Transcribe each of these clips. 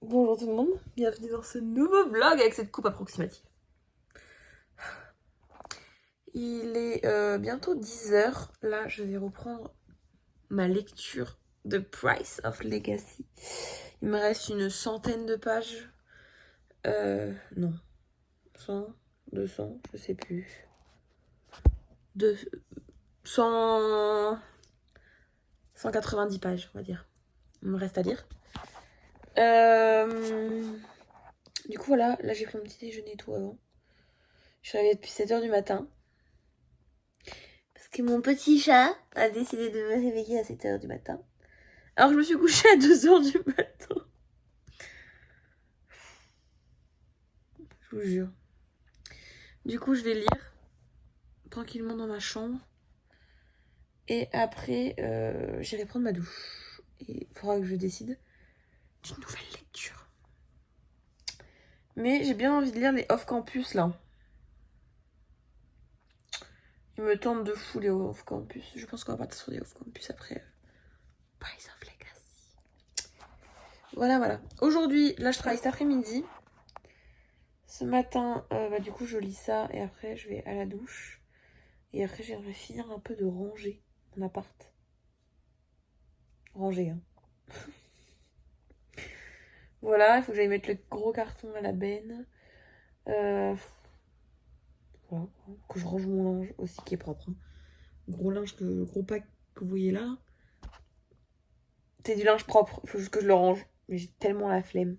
Bonjour tout le monde, bienvenue dans ce nouveau vlog avec cette coupe approximative. Il est bientôt 10h, là je vais reprendre ma lecture de Price of Legacy. Il me reste une centaine de pages, non, 100, 200, je sais plus, 100, 190 pages on va dire, il me reste à lire. Du coup voilà, là j'ai pris mon petit déjeuner et tout avant. Je suis réveillée depuis 7h du matin. Parce que mon petit chat a décidé de me réveiller à 7h du matin. Alors je me suis couchée à 2h du matin. Je vous jure. Du coup je vais lire tranquillement dans ma chambre. Et après j'irai prendre ma douche. Et il faudra que je décide d'une nouvelle lecture. Mais j'ai bien envie de lire les off-campus là. Il me tente de fou les off-campus. Je pense qu'on va partir sur les off-campus après Price of Legacy. Voilà. Aujourd'hui, là je travaille cet après-midi. Ce matin, du coup, je lis ça et après, je vais à la douche. Et après, j'aimerais finir un peu de ranger mon appart. Ranger, hein. Voilà, il faut que j'aille mettre le gros carton à la benne. Voilà, que je range mon linge aussi qui est propre. Hein. Le gros pack que vous voyez là, c'est du linge propre. Il faut juste que je le range. Mais j'ai tellement la flemme.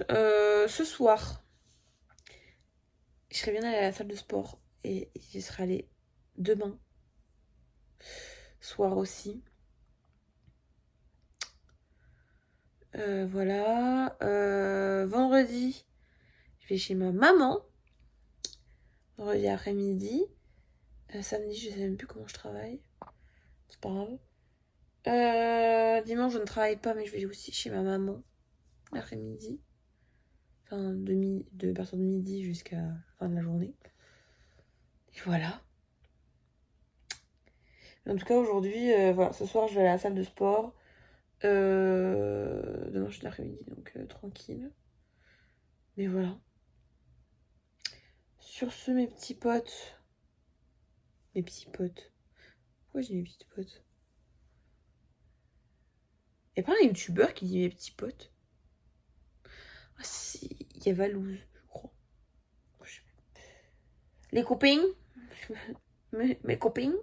Ce soir, je serais bien allée à la salle de sport. Et j'y serai allée demain soir aussi. Voilà. Vendredi, je vais chez ma maman. Vendredi après-midi. Samedi, je sais même plus comment je travaille. C'est pas grave. Dimanche, je ne travaille pas, mais je vais aussi chez ma maman l'après-midi. Enfin, de partir de midi jusqu'à la fin de la journée. Et voilà. En tout cas, aujourd'hui, voilà, ce soir, je vais à la salle de sport. Demain, je suis l'après-midi, donc tranquille. Mais voilà. Sur ce, mes petits potes. Mes petits potes. Pourquoi j'ai mes petits potes? Y'a pas un youtubeur qui dit mes petits potes? Ah si, il y a Valouz, je crois. Les copines. mes copines.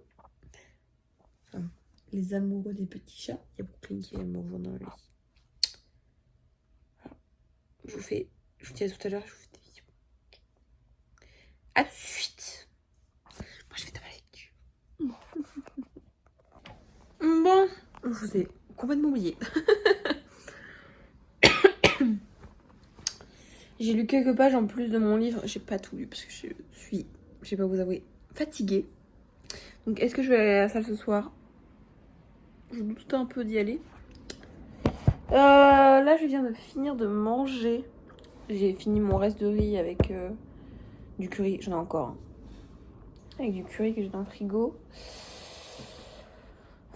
Enfin, les amoureux des petits chats. Il y a Brooklyn qui aime me rejoindre dans le lit. Voilà. Je vous dis à tout à l'heure, je vous fais des bisous. A tout de suite. Moi je vais dans ma lecture. Bon, je vous ai complètement oublié. J'ai lu quelques pages en plus de mon livre. J'ai pas tout lu parce que je vais pas vous avouer, fatiguée. Donc est-ce que je vais aller à la salle ce soir? Je doute un peu d'y aller. Là, je viens de finir de manger. J'ai fini mon reste de riz avec du curry. J'en ai encore. Hein. Avec du curry que j'ai dans le frigo.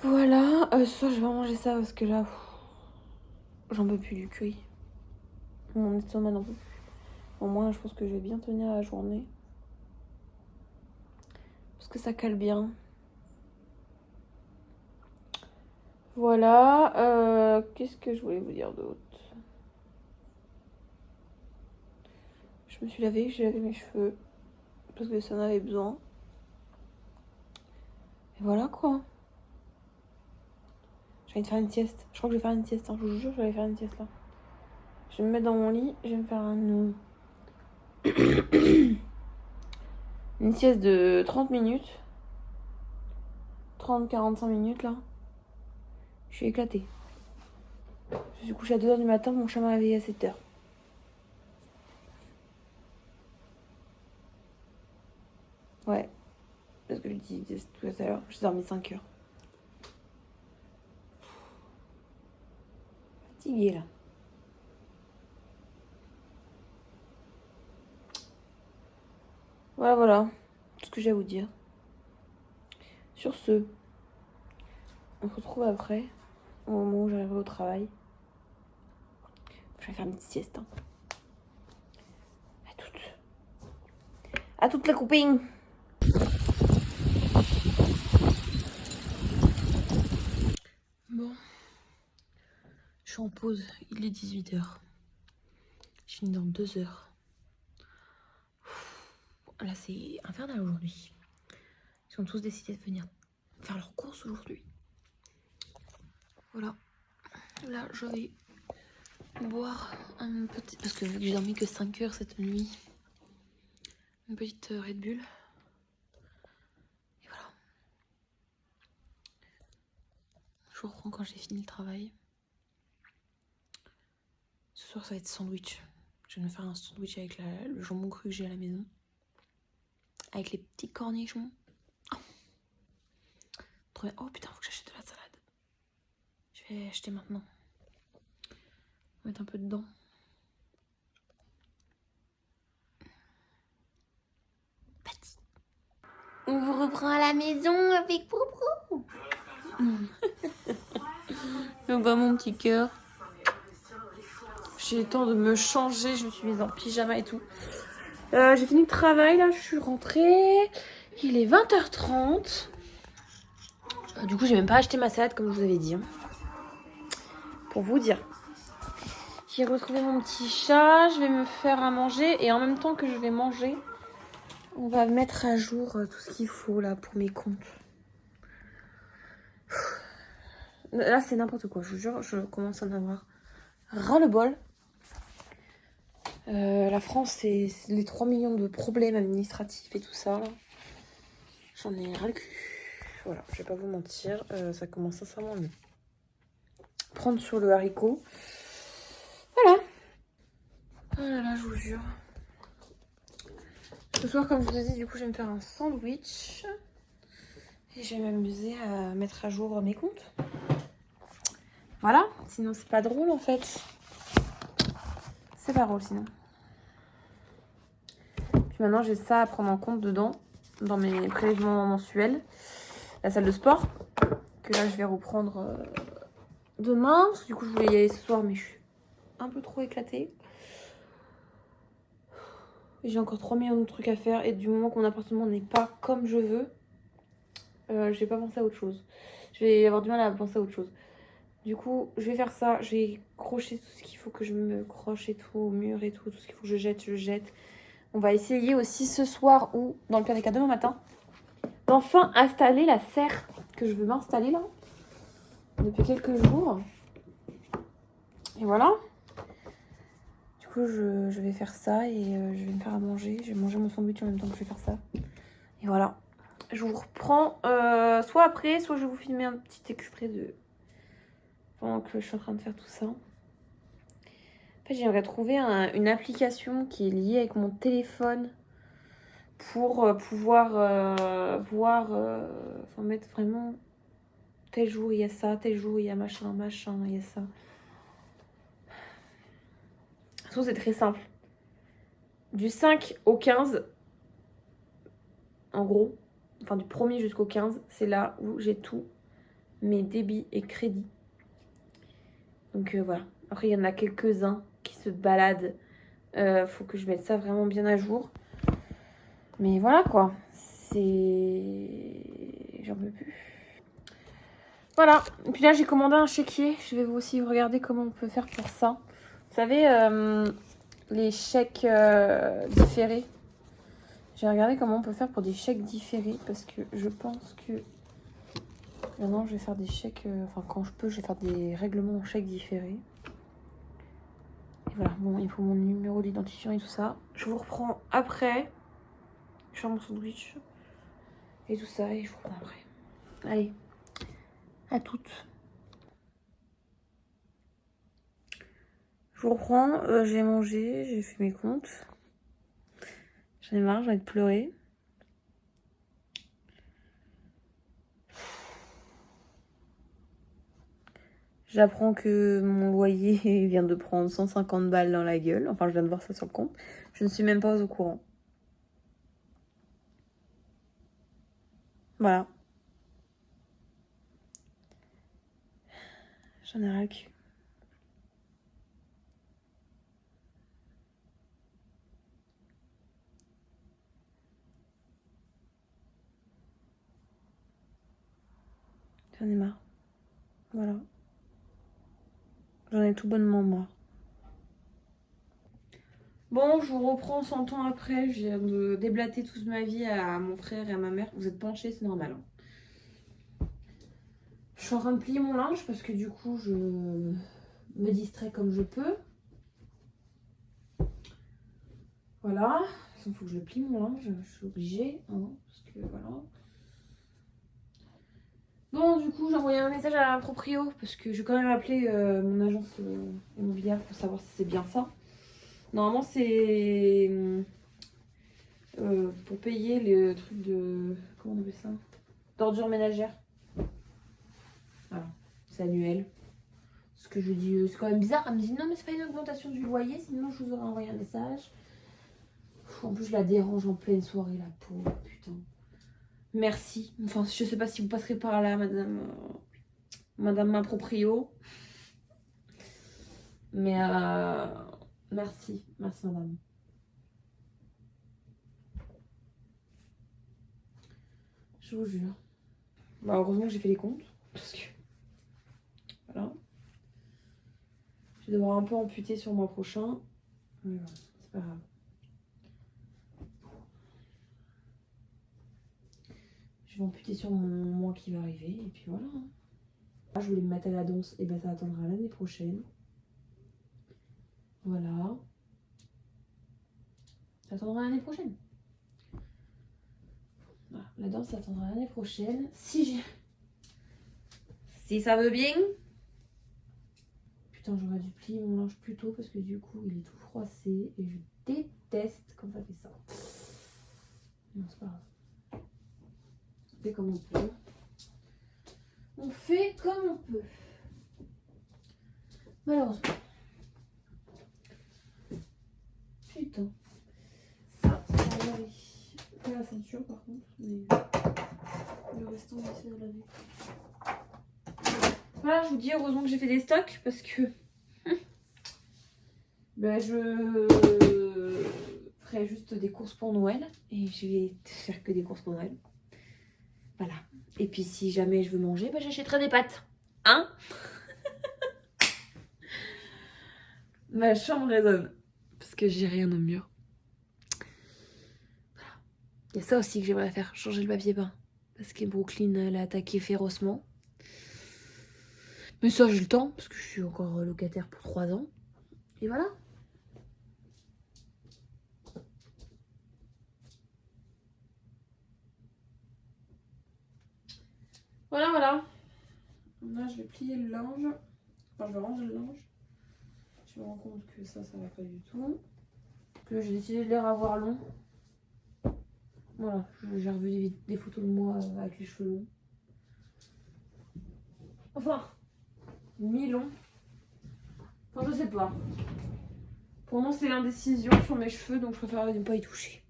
Voilà. Ce soir, je vais manger ça parce que là, j'en peux plus du curry. Mon estomac n'en peut plus. Au moins, je pense que je vais bien tenir la journée. Parce que ça cale bien. Voilà. Qu'est-ce que je voulais vous dire d'autre? Je me suis lavée, j'ai lavé mes cheveux. Parce que ça en avait besoin. Et voilà quoi. Je vais faire une sieste. Je crois que je vais faire une sieste. Hein. Je vous jure, je vais faire une sieste là. Je vais me mettre dans mon lit. Je vais me faire une sieste de 30 minutes. 30-45 minutes là. Je suis éclatée. Je suis couchée à 2h du matin. Mon chat m'a réveillée à 7h. Ouais. Parce que je disais tout à l'heure. J'ai dormi 5 heures. Fatiguée là. Voilà. Tout ce que j'ai à vous dire. Sur ce, on se retrouve après, au moment où j'arriverai au travail. Je vais faire une petite sieste. Hein. À toutes. À toutes les copines. Bon. Je suis en pause. Il est 18h. Je finis dans 2 heures. Là, c'est infernal aujourd'hui. Ils ont tous décidé de venir faire leurs courses aujourd'hui. Voilà. Là, je vais boire un petit... Parce que vu que j'ai dormi que 5 heures cette nuit, une petite Red Bull. Et voilà. Je vous reprends quand j'ai fini le travail. Ce soir, ça va être sandwich. Je vais me faire un sandwich avec le jambon cru que j'ai à la maison. Avec les petits cornichons. Oh, trop bien. Oh putain, faut que j'achète de la salade. Je vais acheter maintenant. Mettre un peu dedans. Pâtis. On vous reprend à la maison avec Poupou. Donc bah mon petit cœur. J'ai le temps de me changer, je me suis mise en pyjama et tout. J'ai fini le travail là, je suis rentrée. Il est 20h30. Du coup j'ai même pas acheté ma salade comme je vous avais dit. Hein. Pour vous dire. J'ai retrouvé mon petit chat, je vais me faire à manger et en même temps que je vais manger, on va mettre à jour tout ce qu'il faut là pour mes comptes. Là c'est n'importe quoi, je vous jure, je commence à en avoir ras-le-bol. La France, c'est les 3 millions de problèmes administratifs et tout ça. J'en ai ras le cul. Voilà, je vais pas vous mentir, ça commence sincèrement à me prendre sur le haricot. Voilà. Oh là là, je vous jure. Ce soir, comme je vous ai dit, du coup, je vais me faire un sandwich. Et je vais m'amuser à mettre à jour mes comptes. Voilà, sinon c'est pas drôle en fait. C'est pas drôle sinon. Puis maintenant, j'ai ça à prendre en compte dedans, dans mes prélèvements mensuels. La salle de sport, que là, je vais reprendre demain. Du coup, je voulais y aller ce soir, mais je suis un peu trop éclatée. J'ai encore 3 millions de trucs à faire. Et du moment que mon appartement n'est pas comme je veux, je vais pas penser à autre chose. Je vais avoir du mal à penser à autre chose. Du coup, je vais faire ça. Je vais crocher tout ce qu'il faut que je me croche et tout, au mur et tout. Tout ce qu'il faut que je jette. On va essayer aussi ce soir ou dans le pire des cas demain matin d'enfin installer la serre que je veux m'installer là depuis quelques jours. Et voilà. Du coup, je vais faire ça et je vais me faire à manger. Je vais manger mon sandwich en même temps que je vais faire ça. Et voilà. Je vous reprends soit après, soit je vais vous filmer un petit extrait de pendant que je suis en train de faire tout ça. En fait, j'aimerais trouver une application qui est liée avec mon téléphone pour pouvoir voir, enfin mettre vraiment tel jour il y a ça, tel jour il y a machin, il y a ça. De toute façon, c'est très simple. Du 5 au 15, en gros, enfin du 1er jusqu'au 15, c'est là où j'ai tous mes débits et crédits. Donc voilà. Après, il y en a quelques-uns qui se baladent. Faut que je mette ça vraiment bien à jour. Mais voilà quoi. J'en peux plus. Voilà. Et puis là, j'ai commandé un chéquier. Je vais aussi regarder comment on peut faire pour ça. Vous savez, les chèques différés. J'ai regardé comment on peut faire pour des chèques différés. Parce que je pense que maintenant, je vais faire des chèques... Enfin, quand je peux, je vais faire des règlements en chèques différés. Et voilà. Bon, il faut mon numéro d'identifiant et tout ça. Je vous reprends après. Je fais mon sandwich. Et tout ça. Et je vous reprends après. Allez. À toutes. Je vous reprends, j'ai mangé, j'ai fait mes comptes. J'en ai marre, j'ai envie de pleurer. J'apprends que mon loyer vient de prendre 150 balles dans la gueule. Enfin, je viens de voir ça sur le compte. Je ne suis même pas au courant. Voilà. J'en ai ras le cul. J'en ai marre. Voilà. J'en ai tout bonnement marre. Bon, je vous reprends 100 ans après. Je viens de déblater toute ma vie à mon frère et à ma mère. Vous êtes penchés, c'est normal. Je suis en train de plier mon linge parce que du coup, je me distrais comme je peux. Voilà. Il faut que je plie mon linge. Je suis obligée. Hein, parce que voilà. Bon, du coup, j'ai envoyé un message à la proprio parce que je vais quand même appeler mon agence immobilière pour savoir si c'est bien ça. Normalement, c'est pour payer le truc de... Comment on appelle ça? D'ordure ménagère. Voilà, c'est annuel. Ce que je dis, c'est quand même bizarre. Elle me dit non, mais c'est pas une augmentation du loyer, sinon je vous aurais envoyé un message. En plus, je la dérange en pleine soirée, la pauvre, putain. Merci. Enfin, je sais pas si vous passerez par là, madame ma proprio. Mais merci. Merci, madame. Je vous jure. Bah, heureusement que j'ai fait les comptes. Parce que. Voilà. Je vais devoir un peu amputer sur le mois prochain. Mais voilà, c'est pas grave. Je vais amputer sur mon mois qui va arriver. Et puis voilà. Je voulais me mettre à la danse. Et ben ça attendra l'année prochaine. Voilà. Ça attendra l'année prochaine. Voilà. La danse ça attendra l'année prochaine. Si ça veut bien. Putain, j'aurais dû plier mon linge plus tôt parce que du coup, il est tout froissé et je déteste quand ça fait ça. Non, c'est pas grave. On fait comme on peut. On fait comme on peut. Malheureusement. Putain. Ça va laver. Pas la ceinture par contre, mais le restant, on va essayer de laver. Voilà, je vous dis heureusement que j'ai fait des stocks parce que ben, je ferai juste des courses pour Noël et je vais faire que des courses pour Noël. Voilà. Et puis si jamais je veux manger, ben, j'achèterai des pâtes. Hein? Ma chambre résonne parce que j'ai rien au mur. Voilà. Il y a ça aussi que j'aimerais faire, changer le papier peint. Parce que Brooklyn l'a attaqué férocement. Mais ça, j'ai le temps, parce que je suis encore locataire pour 3 ans. Et voilà. Voilà, voilà. Là, je vais plier le linge. Enfin, je vais ranger le linge. Je me rends compte que ça va pas du tout. Que j'ai décidé de les revoir longs. Voilà, j'ai revu des photos de moi avec les cheveux longs. Enfin, mi-long. Enfin, je sais pas. Pour moi, c'est l'indécision sur mes cheveux, donc je préfère ne pas y toucher.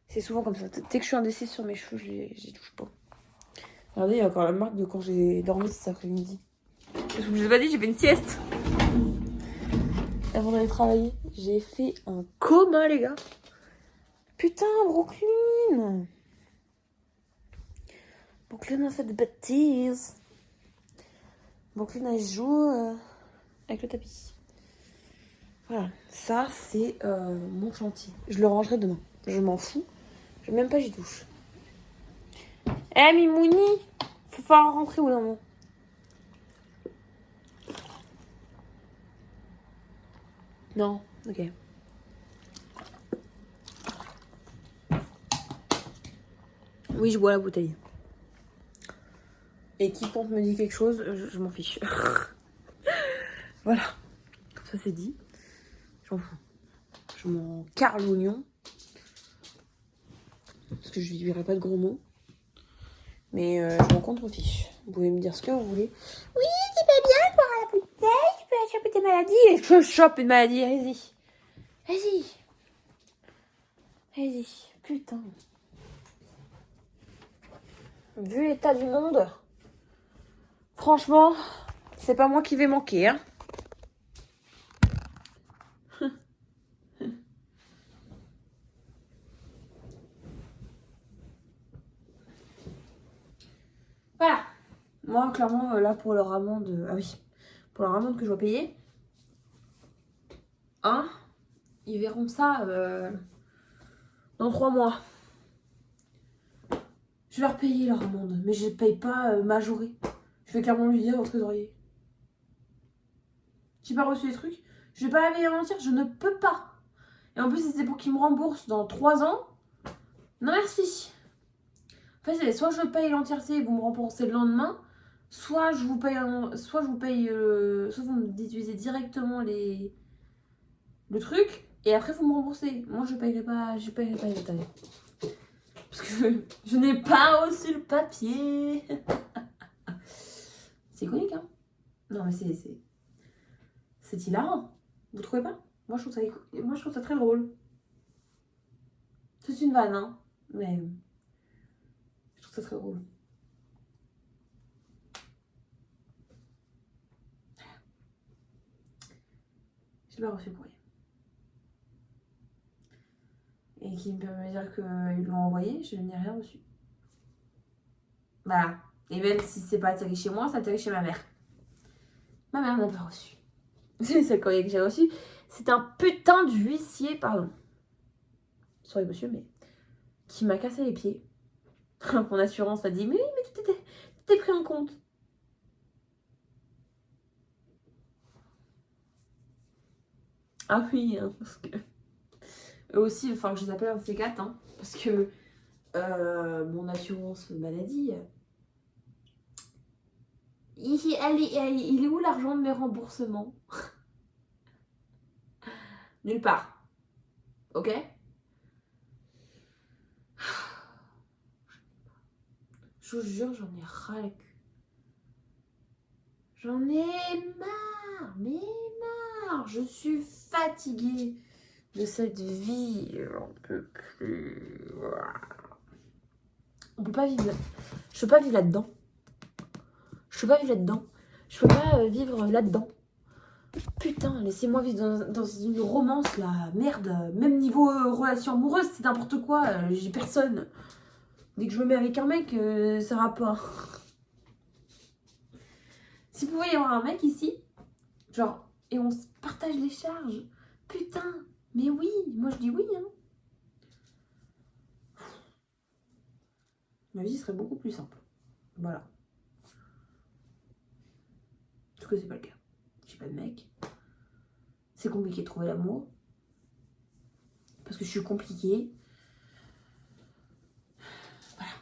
C'est souvent comme ça. Dès que je suis indécise sur mes cheveux, je les touche pas. Regardez, il y a encore la marque de quand j'ai dormi cet après-midi. Je vous ai pas dit, j'ai fait une sieste. Avant d'aller travailler, j'ai fait un coma, les gars. Putain, Brooklyn. Brooklyn a fait des bêtises. Brooklyn, elle joue avec le tapis. Voilà, ça, c'est mon chantier. Je le rangerai demain. Je m'en fous. Même pas j'y touche. Eh, Mimouni, faut falloir rentrer au bout d'un moment. Non, ok. Oui, je bois la bouteille. Et quiconque me dit quelque chose, je m'en fiche. Voilà. Comme ça, c'est dit. J'en fous. Je m'en carre l'oignon. Parce que je lui dirai pas de gros mots. Mais je m'en contrefiche. Vous pouvez me dire ce que vous voulez. Oui, c'est pas bien boire la bouteille. Tu peux choper tes maladies. Et je chope une maladie. Allez-y. Vas-y. Vas-y. Putain. Vu l'état du monde, franchement, c'est pas moi qui vais manquer, hein. Voilà. Moi, clairement, là, pour leur amende... Ah oui, pour leur amende que je dois payer, hein, ils verront ça dans 3 mois. Je vais leur payer leur amende, mais je ne paye pas majoré. Je vais clairement lui dire au trésorier. J'ai pas reçu les trucs, je vais pas la payer en entière, je ne peux pas. Et en plus, si c'est pour qu'ils me remboursent dans 3 ans, non merci. En fait, c'est soit je paye l'entièreté et vous me remboursez le lendemain, soit je vous paye, soit vous me déduisez directement le truc et après vous me remboursez. Moi, je payerai pas les détails. Parce que je n'ai pas reçu le papier. C'est iconique, hein? Non, mais c'est hilarant. Vous trouvez pas? Moi, je trouve ça très drôle. C'est une vanne, hein? Mais je trouve ça très drôle. Je l'ai pas reçu le courrier. Et qui me permet de dire qu'ils l'ont envoyé, je n'ai rien reçu. Voilà. Et même si c'est pas atterri chez moi, ça atterrit chez ma mère. Ma mère n'a pas reçu. C'est le courrier que j'ai reçu. C'est un putain d'huissier, pardon. Sorry monsieur, mais qui m'a cassé les pieds. Mon assurance m'a dit, mais oui, mais tout était pris en compte. Ah oui, hein, parce que... Eux aussi, il va falloir que je les appelle un de ces quatre, hein, parce que mon assurance maladie... Il est où l'argent de mes remboursements? Nulle part. Ok? Je vous jure, j'en ai ras le cul. J'en ai marre, mais marre. Je suis fatiguée de cette vie. J'en peux plus. On peut pas vivre là. Je peux pas vivre là-dedans. Je peux pas vivre là-dedans. Je peux pas vivre là-dedans. Putain, laissez-moi vivre dans une romance là. Merde. Même niveau relation amoureuse, c'est n'importe quoi. J'ai personne. Dès que je me mets avec un mec, ça va pas. Si vous pouvez y avoir un mec ici, genre, et on se partage les charges. Putain, mais oui, moi je dis oui, hein. Ma vie serait beaucoup plus simple. Voilà. Sauf que c'est pas le cas. J'ai pas de mec. C'est compliqué de trouver l'amour. Parce que je suis compliquée. Voilà.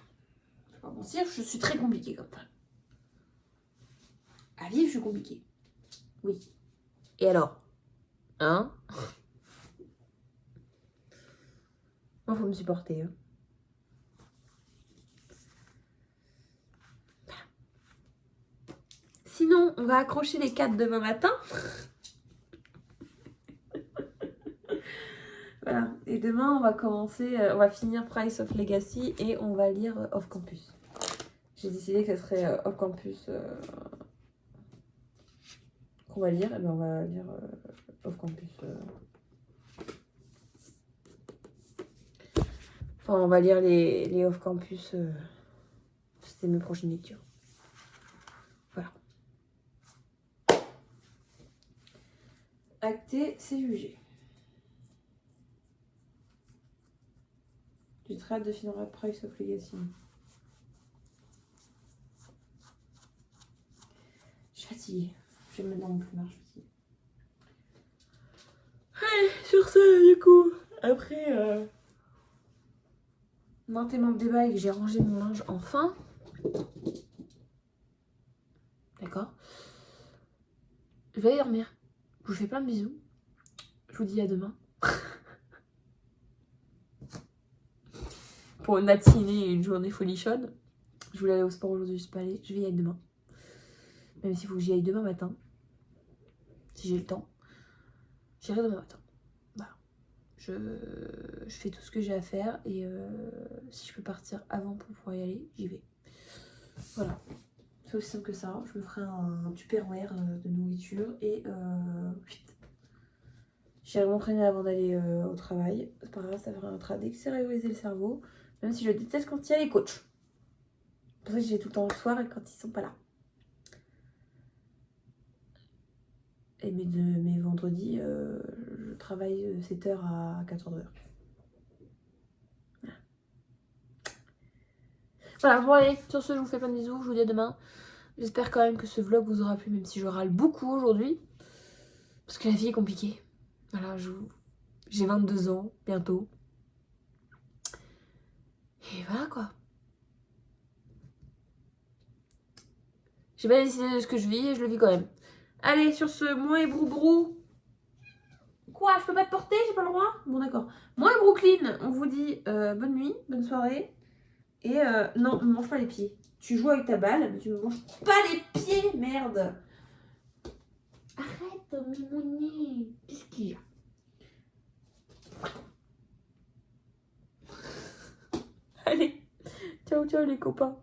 Je vais pas mentir, je suis très compliquée comme femme. À vivre, je suis compliquée. Oui. Et alors? Hein? Moi, faut me supporter. Hein. Sinon, on va accrocher les 4 demain matin. Voilà. Et demain, on va commencer, on va finir Price of Legacy et on va lire Off Campus. J'ai décidé que ce serait Off Campus qu'on va lire. Et bien, on va lire Off Campus. Enfin, on va lire les Off Campus. C'était mes prochaines lectures. Voilà. Acté, c'est jugé. J'ai très hâte de finir Price of Legacy. Je suis fatiguée. Je vais me mettre dans mon plumard, je suis fatiguée. Allez, sur ce, du coup, après maintes et maintes débats et que j'ai rangé mon linge enfin. D'accord. Je vais aller dormir. Je vous fais plein de bisous. Je vous dis à demain. Pour une matinée et une journée folichonne. Je voulais aller au sport aujourd'hui, je suis pas allée. Je vais y aller demain. Même s'il faut que j'y aille demain matin. Si j'ai le temps. J'irai demain matin. Voilà. Je fais tout ce que j'ai à faire. Et si je peux partir avant pour pouvoir y aller, j'y vais. Voilà. C'est aussi simple que ça. Je me ferai un tupperware de nourriture. Et j'irai m'entraîner avant d'aller au travail. C'est pas grave, ça fera un travail d'extérioriser le cerveau. Même si je déteste quand il y a les coachs. C'est pour ça que j'ai tout le temps le soir et quand ils sont pas là. mes vendredis, je travaille 7h à 14h. Voilà, bon allez, sur ce, je vous fais plein de bisous, je vous dis à demain. J'espère quand même que ce vlog vous aura plu, même si je râle beaucoup aujourd'hui. Parce que la vie est compliquée. Voilà, j'ai 22 ans, bientôt. Et voilà quoi. J'ai pas décidé de ce que je vis et je le vis quand même. Allez, sur ce, moi et Brou. Quoi, je peux pas te porter, j'ai pas le droit? Bon d'accord. Moi et Brooklyn, on vous dit bonne nuit, bonne soirée. Et non, ne mange pas les pieds. Tu joues avec ta balle, mais tu ne manges pas les pieds, merde. Arrête, mimouni. Qu'est-ce qu'il y a? Allez, ciao ciao les copains.